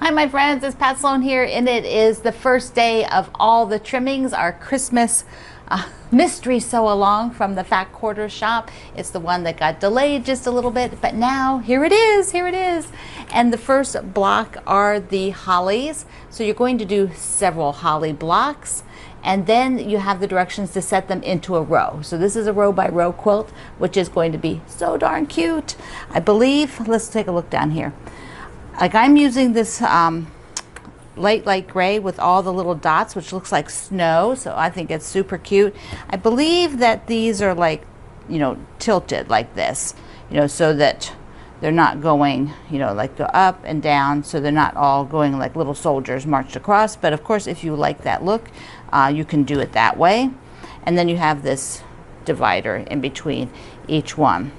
Hi my friends, it's Pat Sloan here, and it is the first day of all the trimmings, our Christmas mystery sew along from the Fat Quarter shop. It's the one that got delayed just a little bit, but now here it is, here it is. And the first block are the hollies. So you're going to do several holly blocks, and then you have the directions to set them into a row. So this is a row by Row Quilt, which is going to be so darn cute. I believe, let's take a look down here. Like I'm using this light gray with all the little dots, which looks like snow, so I think it's super cute. I believe that these are like, you know, tilted like this, you know, so that they're not going, you know, like go up and down, so they're not all going like little soldiers marched across. But of course, if you like that look, you can do it that way. And then you have this divider in between each one.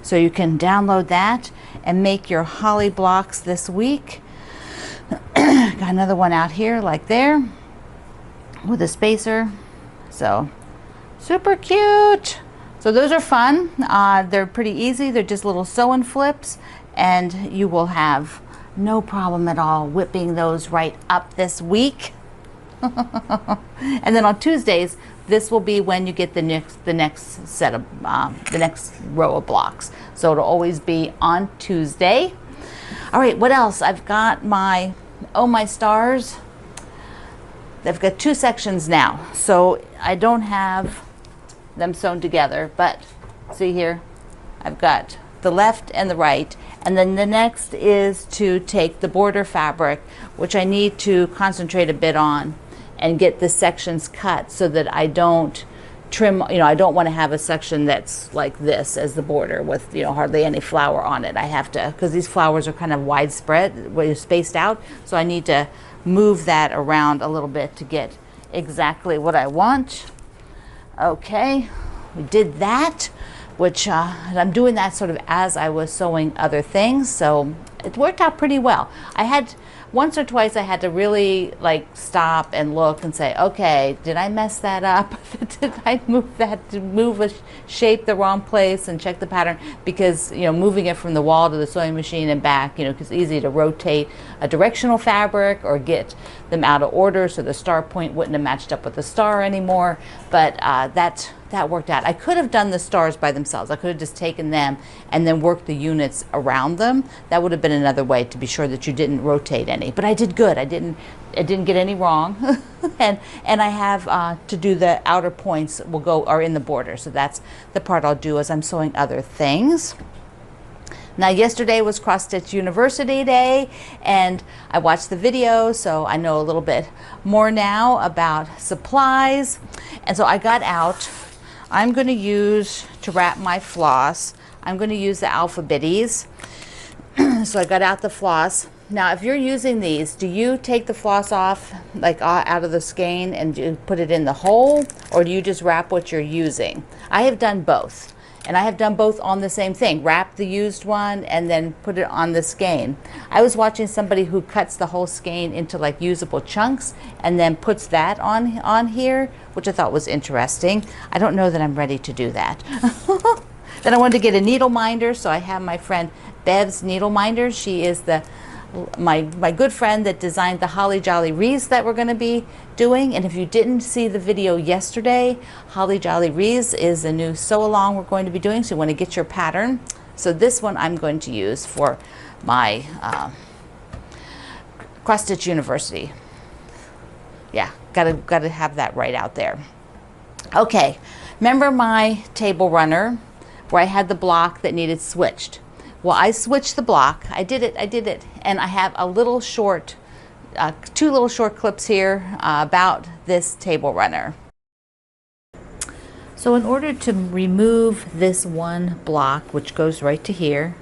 So you can download that and make your holly blocks this week. Got another one out here like there with a spacer. So super cute. So those are fun. They're pretty easy. They're just little sew-and flips, and you will have no problem at all whipping those right up this week. And then on Tuesdays, this will be when you get the next set of the next row of blocks. So it'll always be on Tuesday. All right, what else? I've got my Oh My Stars. They've got two sections now, so I don't have them sewn together, but see here, I've got the left and the right, and then the next is to take the border fabric, which I need to concentrate a bit on and get the sections cut so that I don't trim, you know, I don't want to have a section that's like this as the border with, you know, hardly any flower on it. I have to, because these flowers are kind of widespread, spaced out, so I need to move that around a little bit to get exactly what I want. Okay, we did that, which I'm doing that sort of as I was sewing other things, so it worked out pretty well. I had once or twice I had to really like stop and look and say, okay, did I mess that up? Did I move that, to move a shape the wrong place, and check the pattern? Because, you know, moving it from the wall to the sewing machine and back, you know, it's easy to rotate a directional fabric or get them out of order so the star point wouldn't have matched up with the star anymore. But that worked out. I could have done the stars by themselves. I could have just taken them and then worked the units around them. That would have been another way to be sure that you didn't rotate any. But I did good. I didn't get any wrong. and I have to do the outer points are in the border. So that's the part I'll do as I'm sewing other things. Now, yesterday was Cross Stitch University Day, and I watched the video, so I know a little bit more now about supplies. And so I got out, I'm going to use, to wrap my floss, I'm going to use the Alpha Bitties. So I got out the floss. Now, if you're using these, do you take the floss off, like out of the skein, and do put it in the hole, or do you just wrap what you're using? I have done both. And I have done both on the same thing. Wrap the used one and then put it on the skein. I was watching somebody who cuts the whole skein into like usable chunks and then puts that on here, which I thought was interesting. I don't know that I'm ready to do that. Then I wanted to get a needle minder, so I have my friend Bev's needle minder. She is my good friend that designed the Holly Jolly wreaths that we're going to be doing. And if you didn't see the video yesterday, Holly Jolly wreaths is a new sew along we're going to be doing, so you want to get your pattern. So this one I'm going to use for my Cross Stitch University. Yeah, gotta have that right out there. Okay, remember my table runner where I had the block that needed switched? Well, I switched the block. I did it, and I have a little short, two little short clips here about this table runner. So in order to remove this one block, which goes right to here,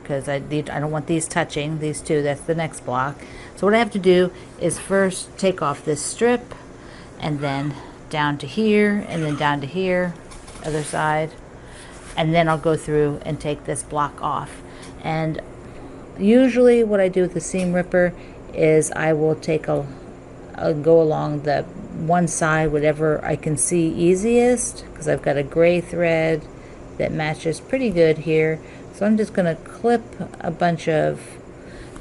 because I don't want these touching, these two, that's the next block. So what I have to do is first take off this strip, and then down to here, and then down to here, other side. And then I'll go through and take this block off. And usually what I do with the seam ripper is I will take I'll go along the one side, whatever I can see easiest, because I've got a gray thread that matches pretty good here. So I'm just going to clip a bunch of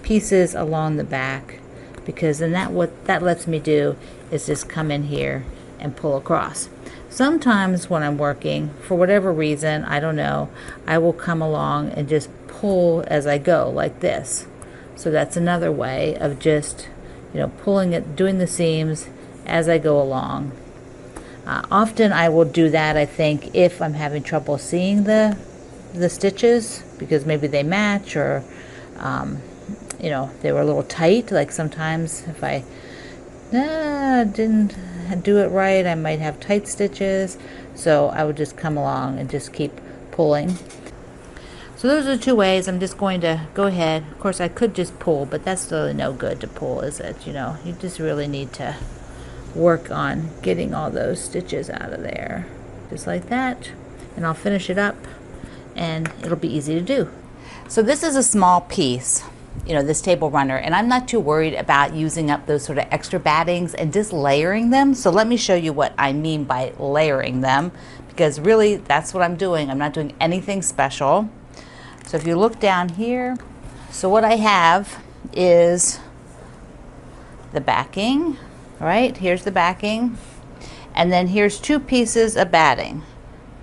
pieces along the back, because then what that lets me do is just come in here and pull across. Sometimes when I'm working, for whatever reason, I don't know, I will come along and just pull as I go like this. So that's another way of just, pulling it, doing the seams as I go along. Often I will do that, I think, if I'm having trouble seeing the stitches, because maybe they match, or they were a little tight. Like sometimes if I didn't do it right, I might have tight stitches, so I would just come along and just keep pulling. So those are the two ways. I'm just going to go ahead. Of course I could just pull, but that's really no good to pull, is it? You just really need to work on getting all those stitches out of there, just like that, and I'll finish it up and it'll be easy to do. So this is a small piece, this table runner, and I'm not too worried about using up those sort of extra battings and just layering them. So let me show you what I mean by layering them, because really that's what I'm doing. I'm not doing anything special. So if you look down here, so what I have is the backing, right? Here's the backing, and then here's two pieces of batting,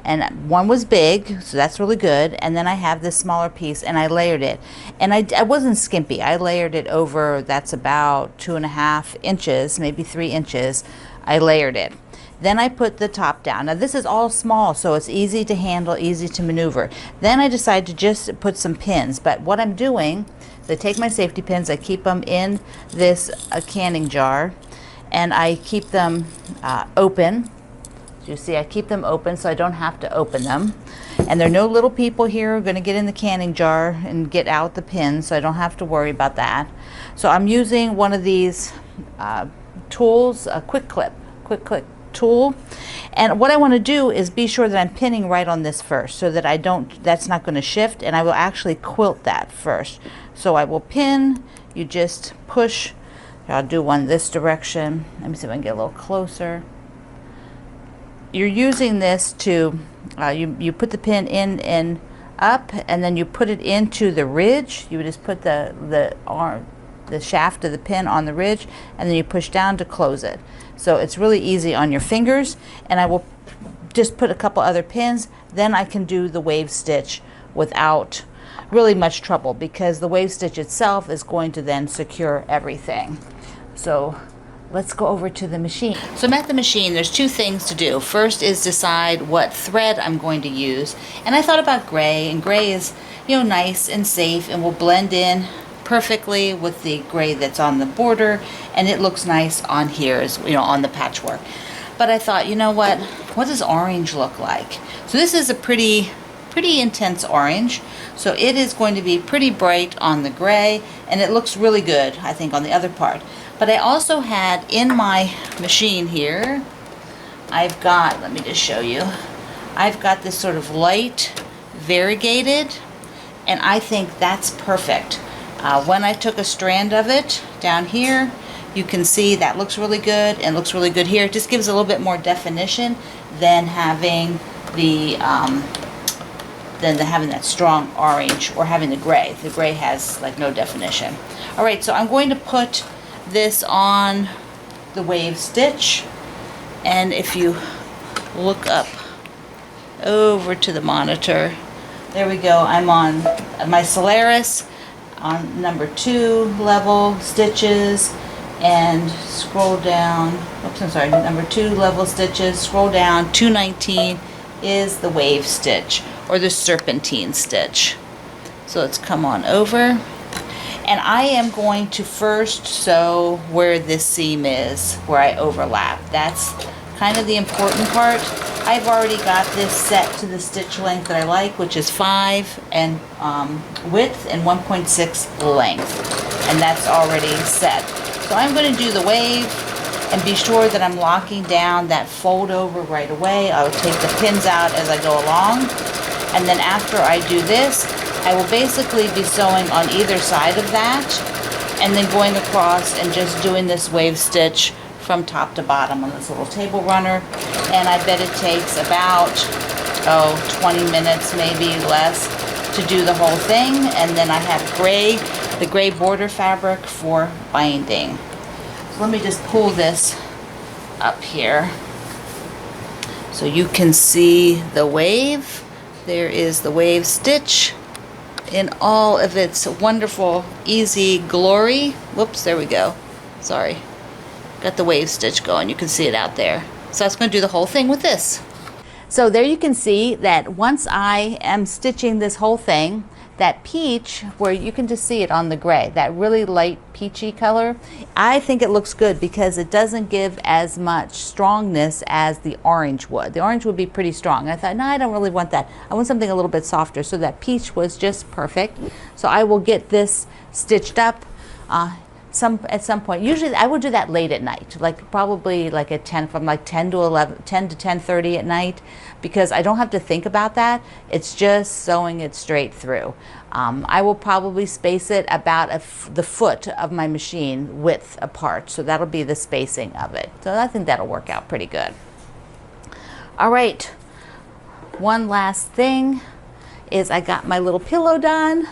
and one was big, so that's really good, and then I have this smaller piece, and I layered it, and I wasn't skimpy. I layered it over, that's about 2.5 inches, maybe 3 inches. I layered it. Then I put the top down. Now this is all small, so it's easy to handle, easy to maneuver. Then I decided to just put some pins, but what I'm doing is I take my safety pins, I keep them in this canning jar, and I keep them open. You see, I keep them open so I don't have to open them. And there are no little people here who are going to get in the canning jar and get out the pins, so I don't have to worry about that. So I'm using one of these tools, a quick click tool. And what I want to do is be sure that I'm pinning right on this first, so that that's not going to shift, and I will actually quilt that first. So I will pin, you just push. I'll do one this direction. Let me see if I can get a little closer. You're using this to, you put the pin in and up, and then you put it into the ridge. You would just put the shaft of the pin on the ridge, and then you push down to close it. So it's really easy on your fingers, and I will just put a couple other pins. Then I can do the wave stitch without really much trouble, because the wave stitch itself is going to then secure everything. So let's go over to the machine. So I'm at the machine. There's two things to do. First is decide what thread I'm going to use, and I thought about gray, and gray is nice and safe and will blend in perfectly with the gray that's on the border, and it looks nice on here, as on the patchwork. But I thought, what does orange look like? So this is a pretty intense orange, so it is going to be pretty bright on the gray, and it looks really good, I think, on the other part. But I also had in my machine here, I've got, let me just show you, I've got this sort of light variegated, and I think that's perfect. When I took a strand of it down here, you can see that looks really good, and looks really good here. It just gives a little bit more definition than having having that strong orange, or having the gray. The gray has like no definition. All right, so I'm going to put this on the wave stitch, and if you look up over to the monitor, there we go. I'm on my Solaris on number 2 level stitches, and scroll down, oops, I'm sorry, number 2 level stitches, scroll down, 219 is the wave stitch, or the serpentine stitch. So let's come on over, and I am going to first sew where this seam is, where I overlap. That's kind of the important part. I've already got this set to the stitch length that I like, which is 5 and width and 1.6 length, and that's already set. So I'm going to do the wave and be sure that I'm locking down that fold over right away. I'll take the pins out as I go along, and then after I do this, I will basically be sewing on either side of that, and then going across and just doing this wave stitch from top to bottom on this little table runner. And I bet it takes about 20 minutes, maybe less, to do the whole thing. And then I have gray the gray border fabric for binding. So let me just pull this up here so you can see the wave. There is the wave stitch in all of its wonderful, easy glory. Whoops, there we go. Sorry. Got the wave stitch going. You can see it out there. So I was going to do the whole thing with this. So there you can see that once I am stitching this whole thing, that peach, where you can just see it on the gray, that really light peachy color, I think it looks good because it doesn't give as much strongness as the orange would. The orange would be pretty strong. I thought, no, I don't really want that. I want something a little bit softer. So that peach was just perfect. So I will get this stitched up at some point. Usually I would do that late at night, like probably like at 10, from like 10 to 11, 10 to 10:30 at night, because I don't have to think about that. It's just sewing it straight through. I will probably space it about the foot of my machine width apart, so that'll be the spacing of it. So I think that'll work out pretty good. All right, one last thing is I got my little pillow done.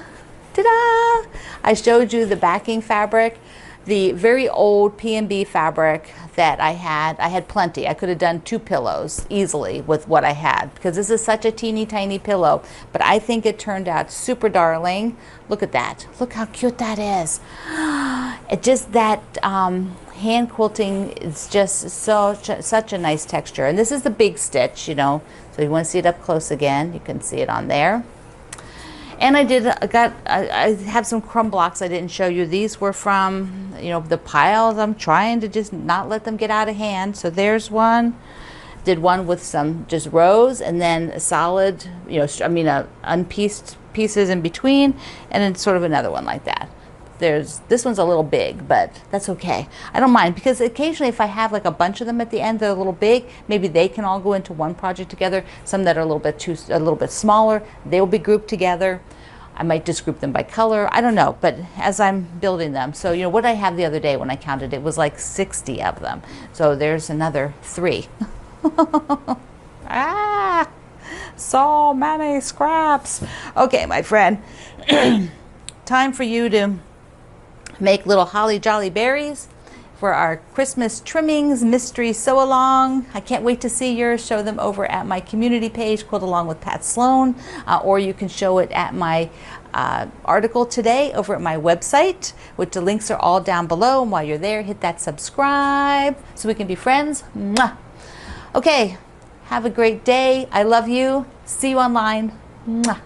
Ta-da! I showed you the backing fabric, the very old P&B fabric that I had plenty. I could have done 2 pillows easily with what I had, because this is such a teeny tiny pillow, but I think it turned out super darling. Look at that. Look how cute that is. It just, that hand quilting is just such a nice texture. And this is the big stitch, you know, so you want to see it up close again. You can see it on there. And I have some crumb blocks I didn't show you. These were from, you know, the piles. I'm trying to just not let them get out of hand. So there's one. Did one with some just rows, and then a solid, you know, unpieced pieces in between, and then sort of another one like that. This one's a little big, but that's okay. I don't mind, because occasionally if I have like a bunch of them at the end that are a little big, maybe they can all go into one project together. Some that are a little bit smaller, they will be grouped together. I might just group them by color. I don't know, but as I'm building them. So, you know, what I have the other day when I counted, it was like 60 of them. So there's another 3. Ah, so many scraps. Okay, my friend, time for you to make little holly jolly berries for our Christmas trimmings mystery sew along. I can't wait to see yours. Show them over at my community page, Quilt Along with Pat Sloan, or you can show it at my article today over at my website, which the links are all down below. And while you're there, hit that subscribe so we can be friends. Mwah. Okay, have a great day. I love you. See you online. Mwah.